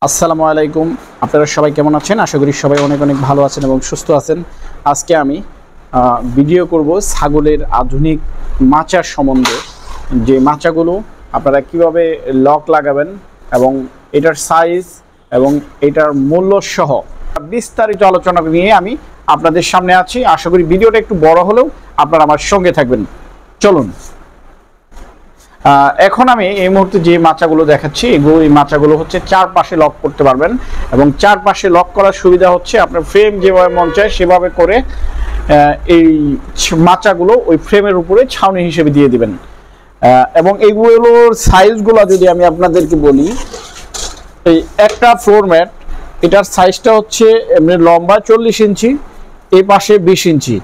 আসসালামু আলাইকুম। আপনারা সবাই কেমন আছেন? আশা করি সবাই অনেক অনেক ভালো আছেন এবং সুস্থ আছেন। আজকে আমি ভিডিও করব ছাগলের আধুনিক মাচার সম্বন্ধে, যে মাচাগুলো আপনারা কিভাবে লক লাগাবেন এবং এটার সাইজ এবং এটার মূল্য সহ বিস্তারিত আলোচনা নিয়ে আমি আপনাদের সামনে আছি। আশা করি ভিডিওটা একটু বড় হলেও আপনারা আমার সঙ্গে থাকবেন। চলুন, এখন আমি এই মুহূর্তে যে মাচাগুলো দেখাচ্ছি এই মাচাগুলো হচ্ছে চারপাশে লক করতে পারবেন এবং চারপাশে লক করার সুবিধা হচ্ছে আপনার ফ্রেম যেভাবে মন চায় সেভাবে করে এই মাচাগুলো ওই ফ্রেমের উপরে ছাউনি হিসেবে দিয়ে দিবেন। এবং এইগুলোর সাইজগুলো যদি আমি আপনাদেরকে বলি, এই একটা ফ্লোর ম্যাট এটার সাইজটা হচ্ছে এমনি লম্বা 40 ইঞ্চি, এই পাশে 20 ইঞ্চি,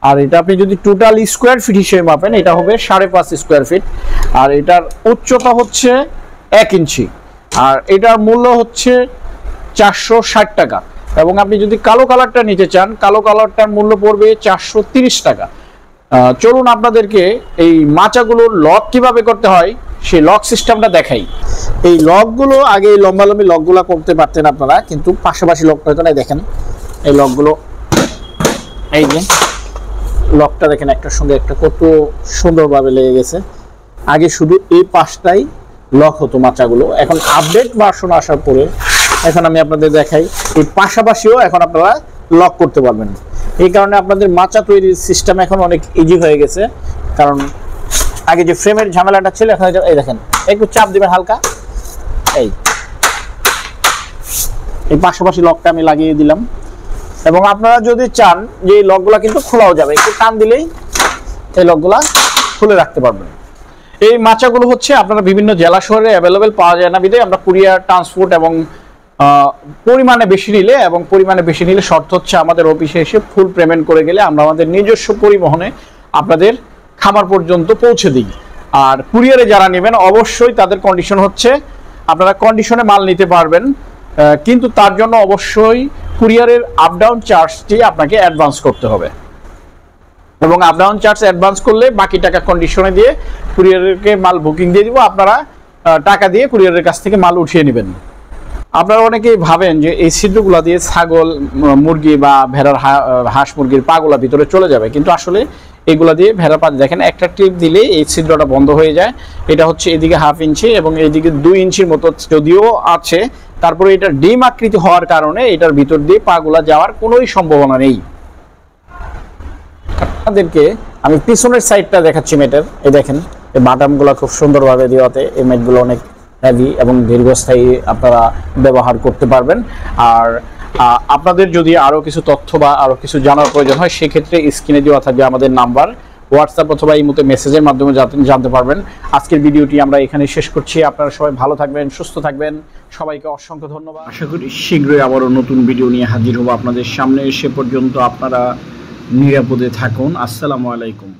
আর এটা আপনি যদি টোটাল স্কোয়ার ফিট হিসেবে মাপেন এটা হবে 5.5 স্কোয়ার ফিট, আর এটার উচ্চতা হচ্ছে 1 ইঞ্চি, আর এটার মূল্য হচ্ছে 460 টাকা। এবং আপনি যদি কালো কালারটা নিতে চান, কালো কালারটার মূল্য পড়বে 430 টাকা। চলুন আপনাদেরকে এই মাচাগুলোর লক কিভাবে করতে হয় সেই লক সিস্টেমটা দেখাই। এই লকগুলো আগে এই লম্বালম্বি লকগুলো করতে পারতেন আপনারা, কিন্তু পাশাপাশি লক হতো না। দেখেন এই লকগুলো, এই যে লকটা দেখেন একটার সঙ্গে একটা কত সুন্দরভাবে লেগে গেছে। আগে শুধু এই পাশটাই লক হতো মাচাগুলো, এখন আপডেট ভার্সন আসার পরে এখন আমি আপনাদের দেখাই এই পাশাপাশিও এখন আপনারা লক করতে পারবেন। এই কারণে আপনাদের মাচা তৈরির সিস্টেম এখন অনেক ইজি হয়ে গেছে, কারণ আগে যে ফ্রেমের ঝামেলাটা ছিল এখন এই দেখেন একটু চাপ দিবেন হালকা, এই পাশাপাশি লকটা আমি লাগিয়ে দিলাম। এবং আপনারা যদি চান যে এই লকগুলা কিন্তু খোলাও যাবে, একটু টান দিলেই এই লকগুলা খুলে রাখতে পারবেন। এই মাচাগুলো হচ্ছে আপনারা বিভিন্ন জেলা শহরে অ্যাভেলেবেল পাওয়া যায় না, বিধায় আমরা কুরিয়ার ট্রান্সপোর্ট এবং পরিমাণে বেশি নিলে শর্ত হচ্ছে আমাদের অফিসে এসে ফুল পেমেন্ট করে গেলে আমরা আমাদের নিজস্ব পরিবহনে আপনাদের খামার পর্যন্ত পৌঁছে দিই। আর কুরিয়ারে যারা নেবেন অবশ্যই তাদের কন্ডিশন হচ্ছে আপনারা কন্ডিশনে মাল নিতে পারবেন, কিন্তু তার জন্য অবশ্যই কুরিয়ারের আপ ডাউন চার্জটি আপনাকে অ্যাডভান্স করতে হবে, এবং আপ ডাউন চার্জ অ্যাডভান্স করলে বাকি টাকা কন্ডিশনে দিয়ে কুরিয়ারকে মাল বুকিং দিয়ে দিব, আপনারা টাকা দিয়ে কুরিয়ারের কাছ থেকে মাল উঠিয়ে নেবেন। আপনারা অনেকেই ভাবেন যে এই ছিদ্রগুলা দিয়ে ছাগল, মুরগি বা ভেড়ার হাঁস মুরগির পাগুলা ভিতরে চলে যাবে, কিন্তু আসলে এগুলা দিয়ে ভেড়ার পা দেখেন একটা ক্লিপ দিলে এই ছিদ্রটা বন্ধ হয়ে যায়। এটা হচ্ছে এদিকে 1/2 ইঞ্চি এবং এইদিকে 2 ইঞ্চির মতো যদিও আছে, তারপরে এটা ডিম আকৃতি হওয়ার কারণে এটার ভিতর দিয়ে পাগুলা যাওয়ার কোনোই সম্ভাবনা নেই। আপনাদেরকে আমি পিছনের সাইডটা দেখাচ্ছি ম্যাটের। এই দেখেন এই বাটামগুলো খুব সুন্দরভাবে দেওয়াতে এই ম্যাটগুলো অনেক হেভি এবং দীর্ঘস্থায়ী আপনারা ব্যবহার করতে পারবেন। আর আপনাদের যদি আরও কিছু তথ্য বা আরও কিছু জানার প্রয়োজন হয় সেক্ষেত্রে স্ক্রিনে দেওয়া থাকবে আমাদের নাম্বার, হোয়াটসঅ্যাপ অথবা এই মতো মেসেজের মাধ্যমে জানতে পারবেন। আজকের ভিডিওটি আমরা এখানে শেষ করছি। আপনারা সবাই ভালো থাকবেন, সুস্থ থাকবেন, সবাইকে অসংখ্য ধন্যবাদ। আশা করি শীঘ্রই আবারও নতুন ভিডিও নিয়ে হাজির হব আপনাদের সামনে। সে পর্যন্ত আপনারা নিরাপদে থাকুন। আসসালামু আলাইকুম।